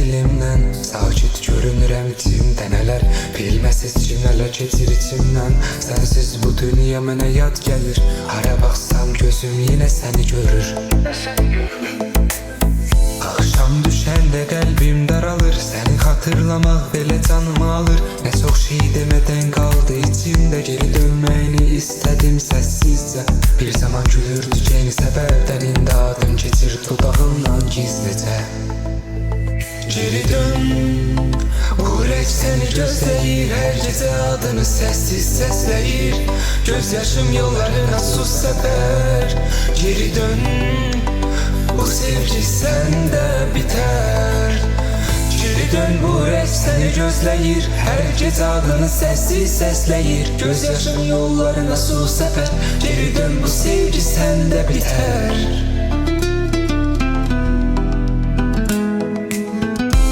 dilimden. Sakit görünürəm içimdə nələr, bilməsiz cümlələr keçir içimdən. Sənsiz bu dünya mənə yad gəlir, hara baxsam gözüm yenə səni görür. Akşam düşəndə qəlbim daralır, səni xatırlamaq belə canımı alır. Nə çox şey demədən qaldı içimdə, geri dönməyini istədim səssizcə. Bir zaman gülürdük yeni səbəbdən, indi adım keçir dodağımdan gizlicə. Geri dön, bu ürək səni gözləyir, hər gecə adını səssiz səsləyir. Göz yaşım yollarına sus səfər. Geri dön, bu sevgi səndə bitər. Geri dön, bu ürək səni gözləyir, hər gecə adını səssiz səsləyir. Göz yaşım yollarına sus səfər. Geri dön, bu sevgi səndə bitər.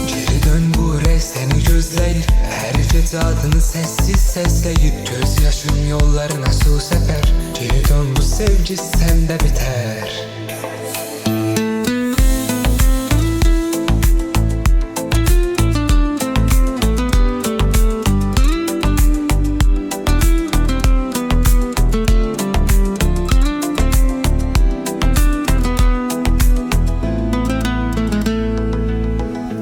Geri dön, bu ürək səni gözləyir, hər gecə adını səssiz səsləyir. Göz yaşım yollarına sus səfər. Geri dön, bu sevgi səndə bitər.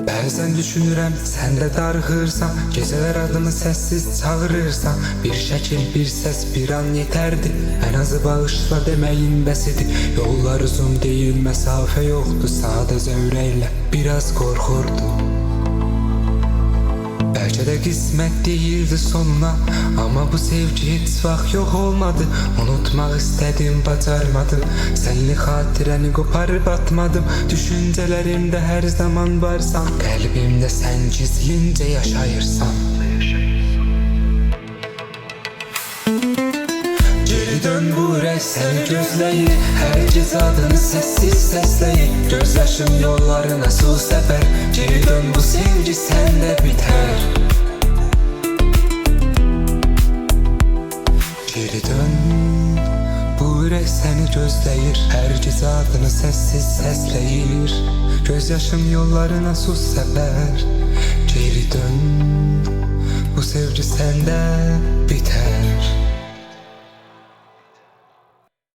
Bəzən düşünürəm, sən də darıxırsan, gecələr adımı səssiz çağırırsan. Bir şəkil, bir səs bir an yetərdi, ən azı bağışla deməyin bəsidir. Yollar uzun deyil, məsafə yoxdur, sadəcə ürəklə biraz qorxurdu. Bəlkə də qismət deyildi sonuna, amma bu sevgi heç vaxt yox olmadı. Unutmaq istədim, bacarmadım, sənli xatirəni qoparıb atmadım. Düşüncələrimdə hər zaman varsan, qəlbimdə sən gizlincə yaşayırsan. Geri dön, bu ürək səni gözləyir, hər gecə adını səssiz səsləyir. Göz yaşım yollarına sus səfər. Geri dön, bu sevgi səndə bitər. Geri dön, bu ürək səni gözləyir, hər gecə adını səssiz səsləyir. Göz yaşım yollarına sus səfər. Geri dön, bu sevgi səndə bitər.